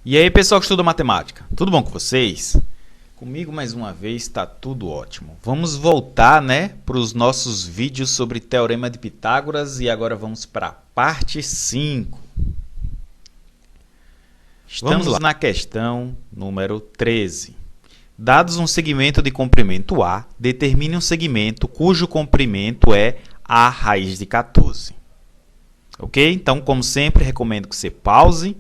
E aí, pessoal que estuda matemática, tudo bom com vocês? Comigo mais uma vez está tudo ótimo. Vamos voltar, para os nossos vídeos sobre Teorema de Pitágoras e agora vamos para a parte 5. Estamos na questão número 13. Dados um segmento de comprimento A, determine um segmento cujo comprimento é A raiz de 14. Ok? Então, como sempre, recomendo que você pause,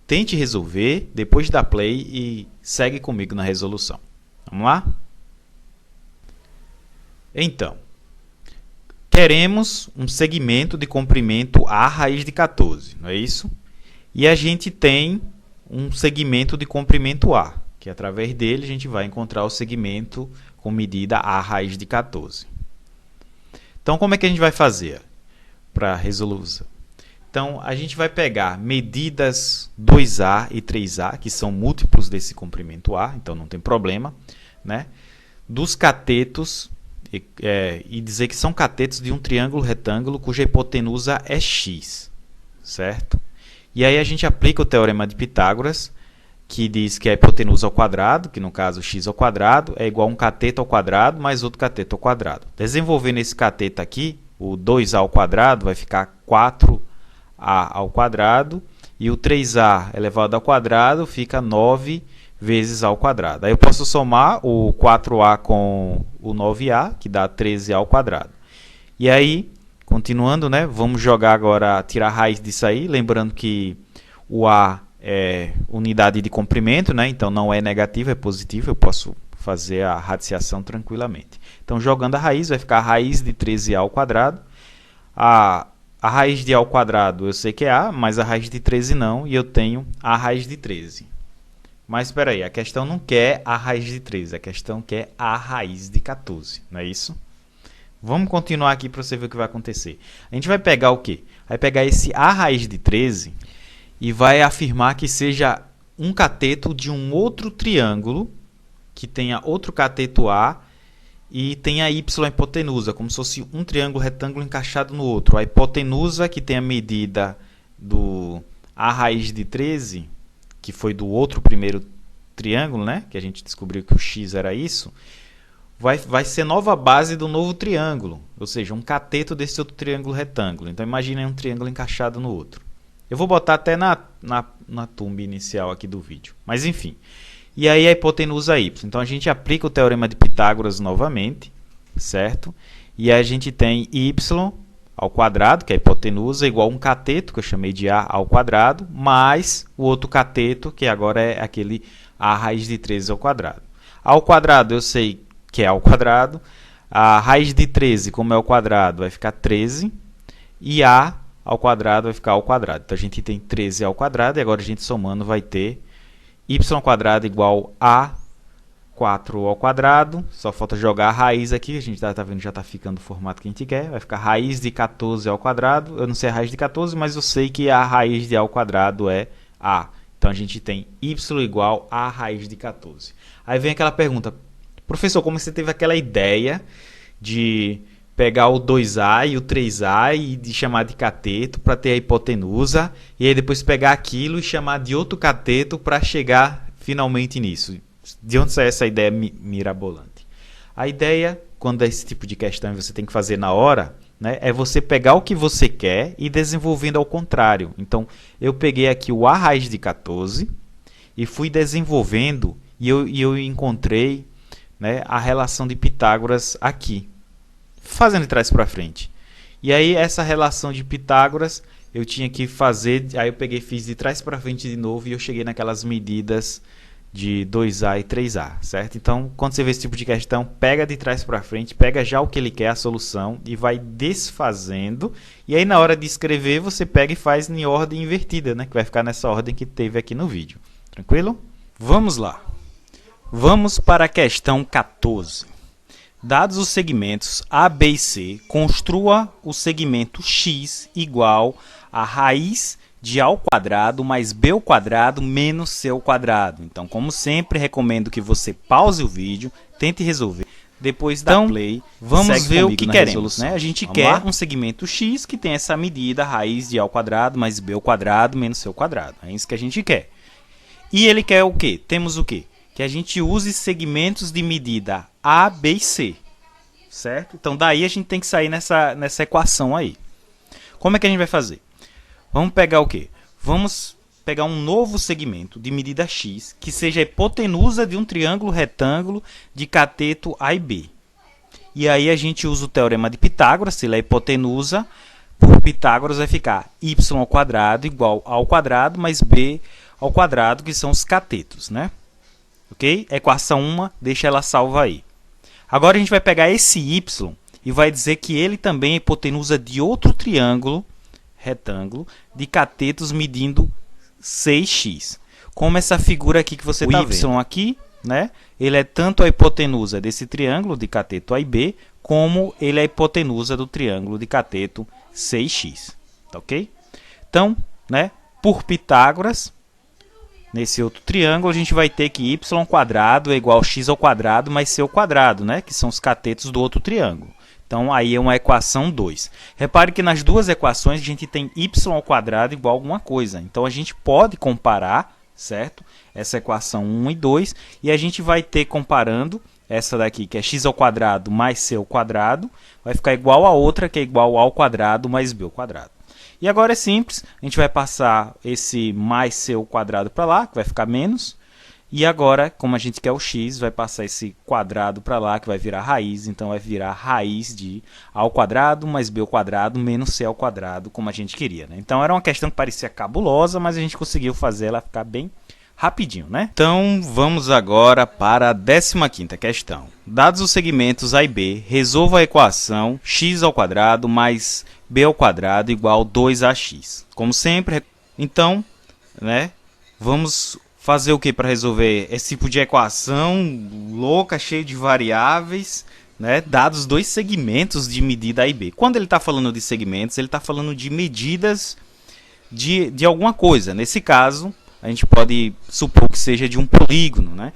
tente resolver, depois dá play e segue comigo na resolução. Vamos lá? Então, queremos um segmento de comprimento A raiz de 14, não é isso? E a gente tem um segmento de comprimento A, que através dele a gente vai encontrar o segmento com medida A raiz de 14. Então, como é que a gente vai fazer para resolução? Então, a gente vai pegar medidas 2A e 3A, que são múltiplos desse comprimento A, então não tem problema, dos catetos, e dizer que são catetos de um triângulo retângulo cuja hipotenusa é x, certo? E aí a gente aplica o Teorema de Pitágoras, que diz que a hipotenusa ao quadrado, que no caso x ao quadrado, é igual a um cateto ao quadrado mais outro cateto ao quadrado. Desenvolvendo esse cateto aqui, o 2A ao quadrado vai ficar 4A ao quadrado, e o 3A elevado ao quadrado fica 9 vezes A ao quadrado. Aí eu posso somar o 4A com o 9A, que dá 13A ao quadrado. E aí, continuando, vamos jogar agora, tirar a raiz disso aí, lembrando que o A é unidade de comprimento, então não é negativo, é positivo, eu posso fazer a radiciação tranquilamente. Então, jogando a raiz, vai ficar a raiz de 13A ao quadrado. A raiz de A ao quadrado eu sei que é A, mas a raiz de 13 não, e eu tenho a raiz de 13. Mas espera aí, a questão não quer a raiz de 13, a questão quer a raiz de 14, não é isso? Vamos continuar aqui para você ver o que vai acontecer. A gente vai pegar o quê? Vai pegar esse A raiz de 13 e vai afirmar que seja um cateto de um outro triângulo, que tenha outro cateto A, e tem a y hipotenusa, como se fosse um triângulo retângulo encaixado no outro. A hipotenusa, que tem a medida do A raiz de 13, que foi do outro primeiro triângulo, que a gente descobriu que o x era isso, vai ser nova base do novo triângulo, ou seja, um cateto desse outro triângulo retângulo. Então, imagine um triângulo encaixado no outro. Eu vou botar até na thumb inicial aqui do vídeo, mas enfim. E aí a hipotenusa y. Então, a gente aplica o Teorema de Pitágoras novamente, certo? E a gente tem y ao quadrado, que é a hipotenusa, igual a um cateto, que eu chamei de A ao quadrado, mais o outro cateto, que agora é aquele A raiz de 13 ao quadrado. A ao quadrado eu sei que é A ao quadrado. A raiz de 13, como é ao quadrado, vai ficar 13. E A ao quadrado vai ficar ao quadrado. Então, a gente tem 13 ao quadrado, e agora a gente somando vai ter y ao quadrado igual a 4 ao quadrado, só falta jogar a raiz aqui, a gente está vendo já está ficando o formato que a gente quer, vai ficar raiz de 14 ao quadrado, eu não sei a raiz de 14, mas eu sei que a raiz de A ao quadrado é A, então a gente tem y igual a raiz de 14. Aí vem aquela pergunta, professor, como você teve aquela ideia de pegar o 2A e o 3A e de chamar de cateto para ter a hipotenusa, e aí depois pegar aquilo e chamar de outro cateto para chegar finalmente nisso. De onde sai essa ideia mirabolante? A ideia, quando é esse tipo de questão e você tem que fazer na hora, é você pegar o que você quer e ir desenvolvendo ao contrário. Então, eu peguei aqui o A raiz de 14 e fui desenvolvendo e eu encontrei a relação de Pitágoras aqui, fazendo de trás para frente. E aí, essa relação de Pitágoras, eu tinha que fazer, aí eu peguei, fiz de trás para frente de novo e eu cheguei naquelas medidas de 2A e 3A, certo? Então, quando você vê esse tipo de questão, pega de trás para frente, pega já o que ele quer, a solução, e vai desfazendo. E aí, na hora de escrever, você pega e faz em ordem invertida, que vai ficar nessa ordem que teve aqui no vídeo. Tranquilo? Vamos lá. Vamos para a questão 14. Dados os segmentos A, B e C, construa o segmento x igual a raiz de A ao quadrado mais B ao quadrado menos C ao quadrado. Então, como sempre, recomendo que você pause o vídeo, tente resolver. Depois da play, vamos ver o que queremos. A gente quer um segmento x que tem essa medida, raiz de A ao quadrado mais B ao quadrado menos C ao quadrado. É isso que a gente quer. E ele quer o quê? Temos o quê? Que a gente use segmentos de medida A, B e C. Certo? Então daí a gente tem que sair nessa equação aí. Como é que a gente vai fazer? Vamos pegar o quê? Vamos pegar um novo segmento de medida x que seja a hipotenusa de um triângulo retângulo de cateto A e B. E aí a gente usa o teorema de Pitágoras, se ele é hipotenusa, por Pitágoras vai ficar y ao quadrado igual a ao quadrado mais b ao quadrado, que são os catetos, né? Ok? Equação 1, deixa ela salva aí. Agora a gente vai pegar esse y e vai dizer que ele também é hipotenusa de outro triângulo retângulo de catetos medindo 6x. Como essa figura aqui que você está vendo. O y aqui, né? Ele é tanto a hipotenusa desse triângulo de cateto A e B, como ele é a hipotenusa do triângulo de cateto 6x. Tá ok? Então, né, por Pitágoras, nesse outro triângulo, a gente vai ter que y² é igual a x ao quadrado mais c ao quadrado, né, que são os catetos do outro triângulo. Então, aí é uma equação 2. Repare que nas duas equações a gente tem y² igual a alguma coisa. Então, a gente pode comparar, certo? Essa equação 1 e 2, e a gente vai ter comparando essa daqui, que é x² mais c ao quadrado, vai ficar igual a outra, que é igual a ao quadrado mais b ao quadrado. E agora é simples, a gente vai passar esse mais c ao quadrado para lá, que vai ficar menos. E agora, como a gente quer o x, vai passar esse quadrado para lá, que vai virar raiz. Então, vai virar raiz de a ao quadrado mais b ao quadrado menos c ao quadrado, como a gente queria, né? Então, era uma questão que parecia cabulosa, mas a gente conseguiu fazer ela ficar bem rapidinho, né? Então, vamos agora para a 15ª questão. Dados os segmentos A e B, resolva a equação x² mais b² igual a 2ax. Como sempre, então, né, vamos fazer o que para resolver esse tipo de equação louca, cheia de variáveis, né, dados dois segmentos de medida A e B. Quando ele está falando de segmentos, ele está falando de medidas de alguma coisa. Nesse caso, a gente pode supor que seja de um polígono, né?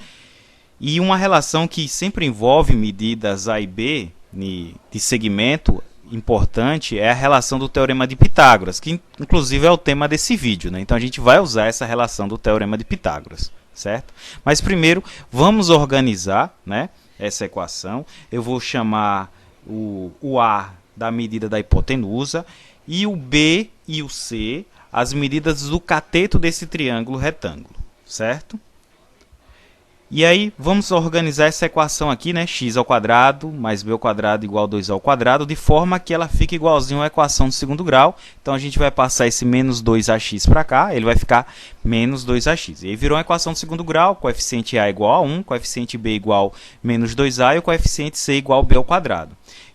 E uma relação que sempre envolve medidas A e B de segmento importante é a relação do teorema de Pitágoras, que inclusive é o tema desse vídeo, né? Então a gente vai usar essa relação do teorema de Pitágoras, certo? Mas primeiro vamos organizar, né, essa equação. Eu vou chamar o A da medida da hipotenusa e o B e o C as medidas do cateto desse triângulo retângulo, certo? E aí, vamos organizar essa equação aqui, né? x² mais b² igual a 2a², de forma que ela fique igualzinho à equação do segundo grau. Então, a gente vai passar esse menos 2ax para cá, ele vai ficar menos 2ax. E aí, virou uma equação do segundo grau, coeficiente A igual a 1, coeficiente B igual a menos 2a e o coeficiente C igual a b².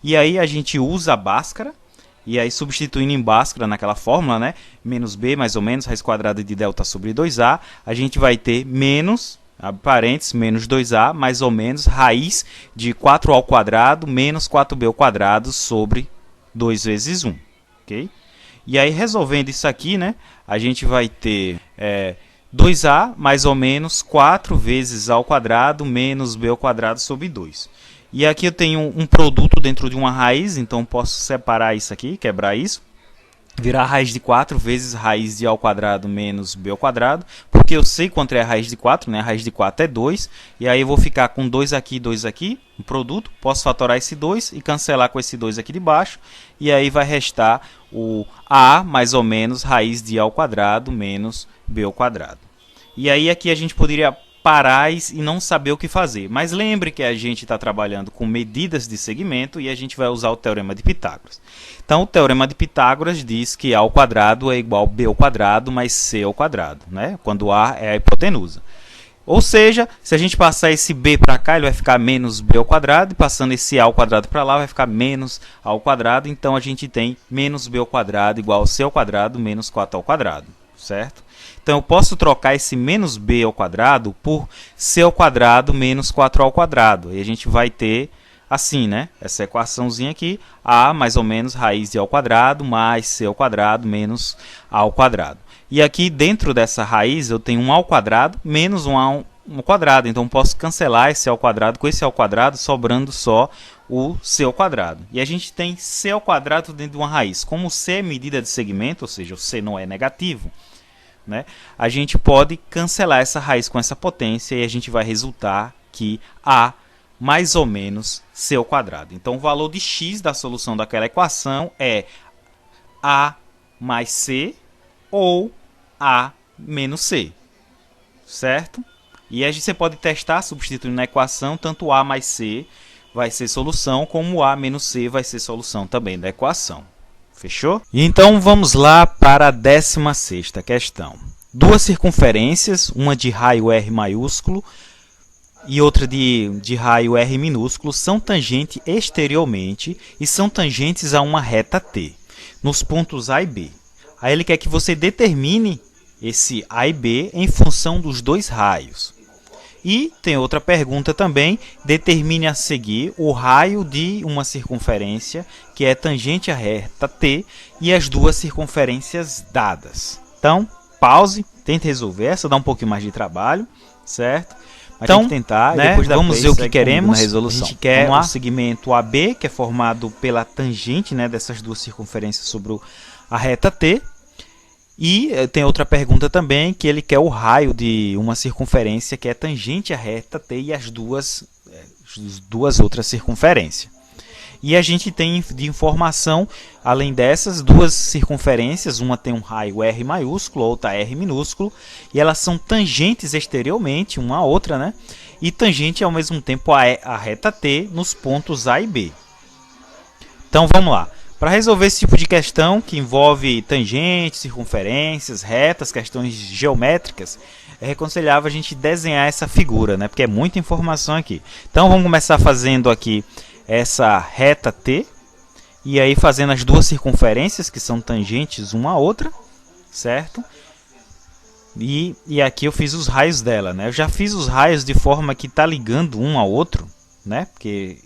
E aí, a gente usa a Bhaskara. E aí, substituindo em Bhaskara naquela fórmula, né? Menos b, mais ou menos, raiz quadrada de delta sobre 2a, a gente vai ter menos, abre parênteses, menos 2a, mais ou menos, raiz de 4a² menos 4b² sobre 2 vezes 1. Ok? E aí, resolvendo isso aqui, né? A gente vai ter 2a mais ou menos 4 vezes a² menos b² sobre 2. E aqui eu tenho um produto dentro de uma raiz, então posso separar isso aqui, quebrar isso. Virar raiz de 4 vezes raiz de a² menos b², porque eu sei quanto é a raiz de 4, né? A raiz de 4 é 2, e aí eu vou ficar com 2 aqui, um produto. Posso fatorar esse 2 e cancelar com esse 2 aqui de baixo, e aí vai restar o a mais ou menos raiz de a² menos b². E aí aqui a gente poderia parar e não saber o que fazer. Mas lembre que a gente está trabalhando com medidas de segmento e a gente vai usar o teorema de Pitágoras. Então, o teorema de Pitágoras diz que a² é igual a b² mais c², né? Quando a é a hipotenusa. Ou seja, se a gente passar esse b para cá, ele vai ficar menos b², e passando esse a² para lá, vai ficar menos a². Então, a gente tem menos b² igual a c² menos 4a², certo? Então, eu posso trocar esse menos b² por c² menos 4a². E a gente vai ter assim, né? Essa equaçãozinha aqui, a mais ou menos raiz de a² mais c² menos a². E aqui dentro dessa raiz eu tenho um a² menos um a². Então, posso cancelar esse a² com esse a², sobrando só o c². E a gente tem c² dentro de uma raiz. Como o c é medida de segmento, ou seja, o c não é negativo, né, a gente pode cancelar essa raiz com essa potência e a gente vai resultar que A mais ou menos C ao quadrado. Então, o valor de x da solução daquela equação é A mais C ou A menos C, certo? E aí você pode testar substituindo na equação, tanto A mais C vai ser solução, como A menos C vai ser solução também da equação. Fechou? Então vamos lá para a 16ª questão. Duas circunferências, uma de raio R maiúsculo e outra de raio R minúsculo, são tangentes exteriormente e são tangentes a uma reta T, nos pontos A e B. Aí ele quer que você determine esse A e B em função dos dois raios. E tem outra pergunta também, determine a seguir o raio de uma circunferência que é tangente à reta T e as duas circunferências dadas. Então, pause, tente resolver, essa dá um pouquinho mais de trabalho, certo? Mas então, tem que tentar, né? Depois vamos ver o que queremos. Na resolução. A gente quer o segmento AB, que é formado pela tangente, né, dessas duas circunferências sobre a reta T. E tem outra pergunta também, que ele quer o raio de uma circunferência que é tangente à reta T e as duas outras circunferências. E a gente tem de informação, além dessas, duas circunferências, uma tem um raio R maiúsculo, outra R minúsculo, e elas são tangentes exteriormente, uma à outra, né? E tangente ao mesmo tempo à reta T nos pontos A e B. Então vamos lá. Para resolver esse tipo de questão, que envolve tangentes, circunferências, retas, questões geométricas, é aconselhável a gente desenhar essa figura, né? Porque é muita informação aqui. Então vamos começar fazendo aqui essa reta T, e aí fazendo as duas circunferências, que são tangentes uma à outra, certo? E aqui eu fiz os raios dela, né? Eu já fiz os raios de forma que está ligando um ao outro, né? Porque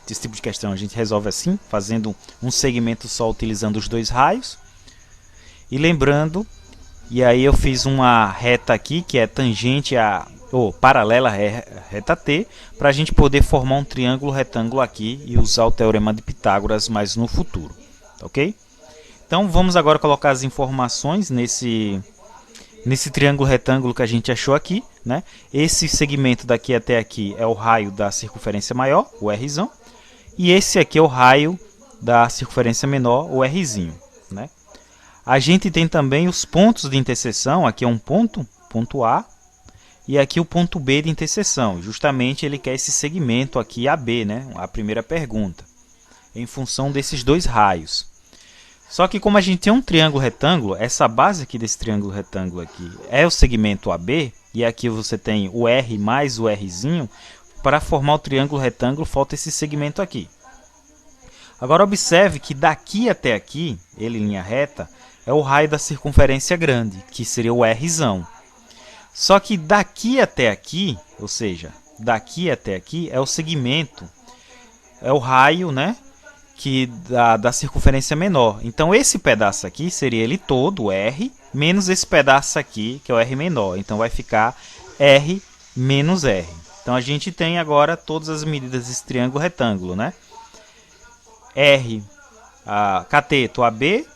esse tipo de questão a gente resolve assim, fazendo um segmento só utilizando os dois raios. E lembrando, e aí eu fiz uma reta aqui que é tangente paralela à reta T, para a gente poder formar um triângulo retângulo aqui e usar o teorema de Pitágoras mais no futuro, ok? Então vamos agora colocar as informações nesse triângulo retângulo que a gente achou aqui, né? Esse segmento daqui até aqui é o raio da circunferência maior, o Rzão, e esse aqui é o raio da circunferência menor, o Rzinho, né? A gente tem também os pontos de interseção, aqui é um ponto A, e aqui o ponto B de interseção. Justamente ele quer esse segmento aqui AB, né? A primeira pergunta, em função desses dois raios. Só que como a gente tem um triângulo retângulo, essa base aqui desse triângulo retângulo aqui é o segmento AB, e aqui você tem o R mais o Rzinho, para formar o triângulo retângulo falta esse segmento aqui. Agora observe que daqui até aqui, ele em linha reta, é o raio da circunferência grande, que seria o Rzão. Só que daqui até aqui, ou seja, daqui até aqui é o segmento, é o raio, né? Que da circunferência menor. Então esse pedaço aqui seria ele todo, o R, menos esse pedaço aqui, que é o R menor. Então vai ficar R menos R. Então a gente tem agora todas as medidas desse triângulo retângulo, né? R, cateto AB,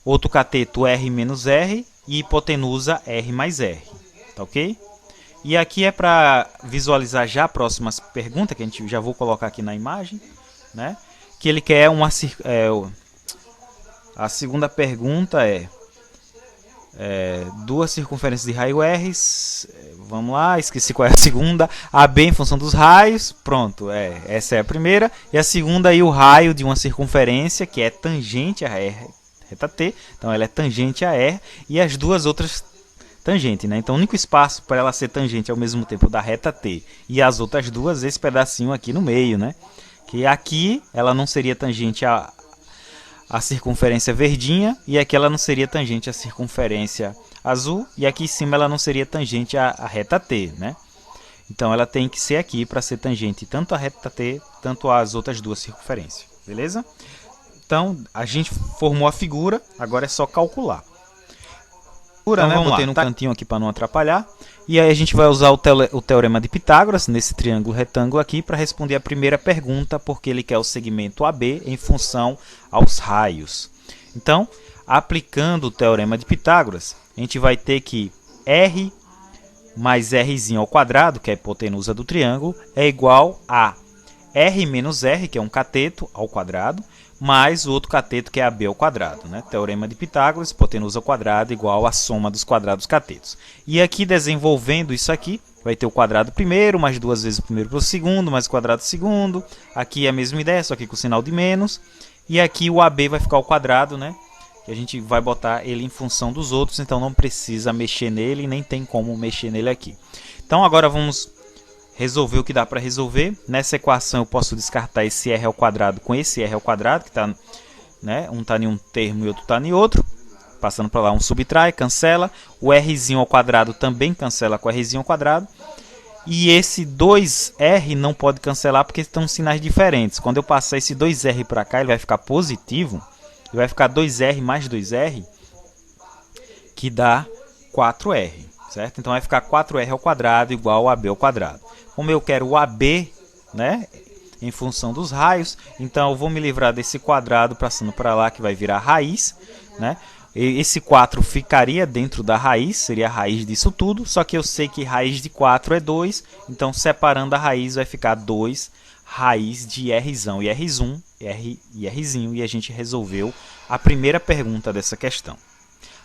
outro cateto R menos R e hipotenusa R mais R. Tá ok? E aqui é para visualizar já a próxima pergunta, que a gente já vou colocar aqui na imagem, né? Que ele quer a segunda pergunta duas circunferências de raio R, vamos lá, esqueci qual é a segunda, AB em função dos raios, pronto, essa é a primeira, e a segunda aí o raio de uma circunferência que é tangente a reta T, então ela é tangente a R, e as duas outras tangente, né? Então o único espaço para ela ser tangente ao mesmo tempo da reta T e as outras duas, esse pedacinho aqui no meio, né? Que aqui ela não seria tangente à circunferência verdinha, e aqui ela não seria tangente à circunferência azul, e aqui em cima ela não seria tangente à reta T, né? Então ela tem que ser aqui para ser tangente tanto à reta T, tanto às outras duas circunferências, beleza? Então a gente formou a figura, agora é só calcular. Então, né? Botei no cantinho aqui para não atrapalhar. E aí a gente vai usar o teorema de Pitágoras nesse triângulo retângulo aqui para responder a primeira pergunta, porque ele quer o segmento AB em função aos raios. Então, aplicando o Teorema de Pitágoras, a gente vai ter que R mais Rzinho ao quadrado, que é a hipotenusa do triângulo, é igual a R menos R, que é um cateto, ao quadrado, mais o outro cateto, que é AB ao quadrado. Né? Teorema de Pitágoras, hipotenusa ao quadrado, igual a soma dos quadrados catetos. E aqui, desenvolvendo isso aqui, vai ter o quadrado primeiro, mais duas vezes o primeiro para o segundo, mais o quadrado segundo. Aqui é a mesma ideia, só que com o sinal de menos. E aqui o AB vai ficar ao quadrado, né? Que a gente vai botar ele em função dos outros, então não precisa mexer nele, nem tem como mexer nele aqui. Então agora vamos resolver o que dá para resolver. Nessa equação eu posso descartar esse r ao quadrado com esse r ao quadrado, que está, né, um está em um termo e outro está em outro. Passando para lá, um subtrai, cancela. O rzinho ao quadrado também cancela com o rzinho ao quadrado. E esse 2r não pode cancelar porque estão sinais diferentes. Quando eu passar esse 2r para cá, ele vai ficar positivo. E vai ficar 2r mais 2r, que dá 4r. Certo? Então vai ficar 4r ao quadrado igual a ab ao quadrado. Como eu quero o AB, né, em função dos raios, então eu vou me livrar desse quadrado passando para lá, que vai virar raiz. Né? Esse 4 ficaria dentro da raiz, seria a raiz disso tudo, só que eu sei que raiz de 4 é 2, então separando a raiz vai ficar 2 raiz de Rzão e R1, R e Rzinho, e a gente resolveu a primeira pergunta dessa questão.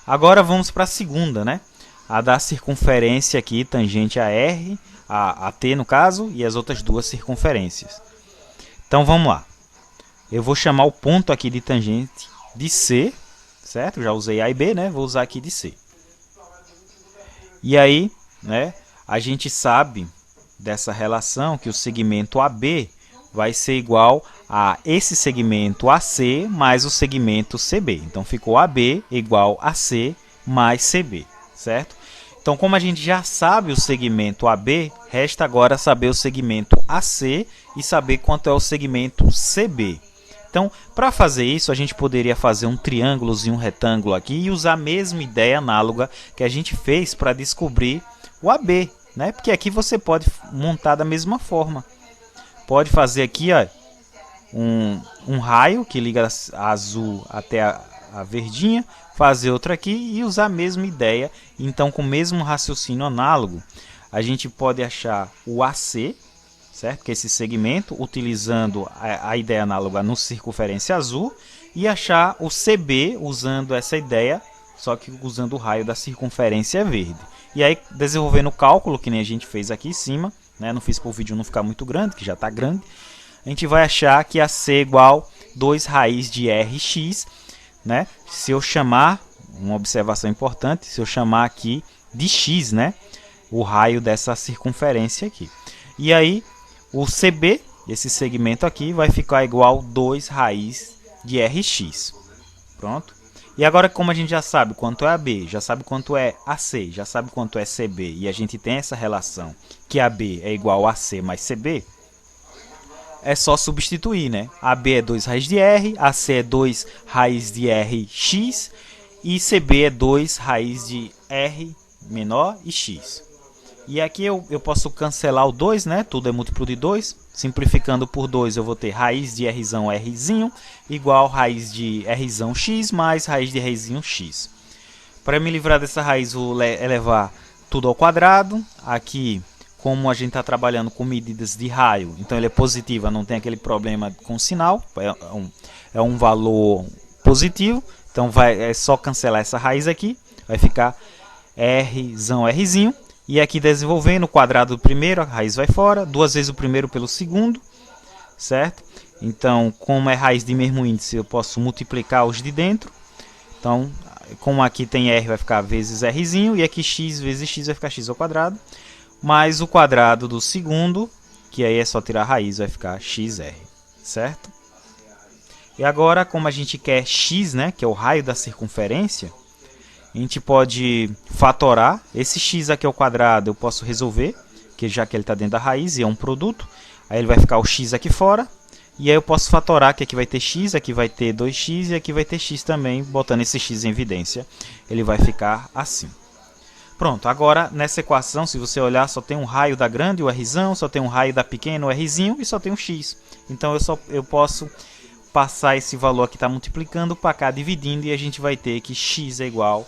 Agora vamos para a segunda, né? A da circunferência aqui, tangente a R, a T no caso, e as outras duas circunferências. Então vamos lá. Eu vou chamar o ponto aqui de tangente de C, certo? Já usei A e B, né? Vou usar aqui de C. E aí, né, a gente sabe dessa relação que o segmento AB vai ser igual a esse segmento AC mais o segmento CB. Então ficou AB igual a C mais CB, certo? Então, como a gente já sabe o segmento AB, resta agora saber o segmento AC e saber quanto é o segmento CB. Então, para fazer isso, a gente poderia fazer um triângulo e um retângulo aqui e usar a mesma ideia análoga que a gente fez para descobrir o AB, né? Porque aqui você pode montar da mesma forma. Pode fazer aqui, ó, um raio que liga a azul até a verdinha, fazer outro aqui e usar a mesma ideia. Então, com o mesmo raciocínio análogo, a gente pode achar o AC, certo? Que é esse segmento, utilizando a ideia análoga no circunferência azul, e achar o CB usando essa ideia, só que usando o raio da circunferência verde. E aí, desenvolvendo o cálculo, que nem a gente fez aqui em cima, né? Não fiz para o vídeo não ficar muito grande, que já está grande, a gente vai achar que AC é igual 2 raiz de Rx, né? Se eu chamar, uma observação importante, se eu chamar aqui de x, né? O raio dessa circunferência aqui. E aí, o CB, esse segmento aqui, vai ficar igual 2 raiz de Rx. Pronto. E agora, como a gente já sabe quanto é AB, já sabe quanto é AC, já sabe quanto é CB, e a gente tem essa relação que AB é igual a AC mais CB, é só substituir, né? AB é 2 raiz de R, AC é 2 raiz de Rx, e CB é 2 raiz de R menor e x. E aqui eu posso cancelar o 2, né? Tudo é múltiplo de 2. Simplificando por 2, eu vou ter raiz de Rzão Rzinho igual raiz de Rzão x mais raiz de Rzinho x. Para me livrar dessa raiz, vou elevar tudo ao quadrado. Aqui, como a gente está trabalhando com medidas de raio, então ele é positivo, não tem aquele problema com o sinal. É um valor positivo. Então é só cancelar essa raiz aqui. Vai ficar Rzão Rzinho. E aqui desenvolvendo o quadrado do primeiro, a raiz vai fora, duas vezes o primeiro pelo segundo, certo? Então, como é raiz de mesmo índice, eu posso multiplicar os de dentro. Então, como aqui tem R, vai ficar vezes Rzinho, e aqui x vezes x vai ficar x ao quadrado, mais o quadrado do segundo, que aí é só tirar a raiz, vai ficar xr, certo? E agora, como a gente quer x, né, que é o raio da circunferência, a gente pode fatorar. Esse x aqui ao quadrado eu posso resolver, que já que ele está dentro da raiz e é um produto. Aí ele vai ficar o x aqui fora. E aí eu posso fatorar, que aqui vai ter x, aqui vai ter 2x e aqui vai ter x também. Botando esse x em evidência, ele vai ficar assim. Pronto, agora nessa equação, se você olhar, só tem um raio da grande, o Rzão, só tem um raio da pequena, o Rzinho, e só tem um x. Então eu posso passar esse valor aqui, tá multiplicando para cá, dividindo, e a gente vai ter que x é igual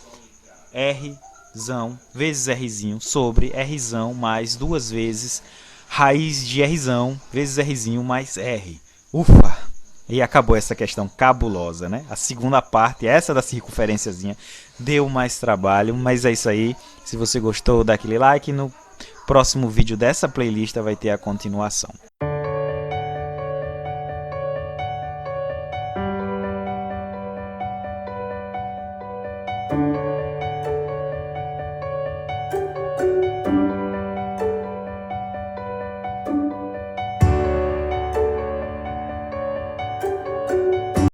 Rzão vezes Rzinho sobre Rzão mais 2 vezes raiz de Rzão vezes Rzinho mais R. Ufa! E acabou essa questão cabulosa, né? A segunda parte, essa da circunferenciazinha, deu mais trabalho, mas é isso aí. Se você gostou, dá aquele like. No próximo vídeo dessa playlist vai ter a continuação.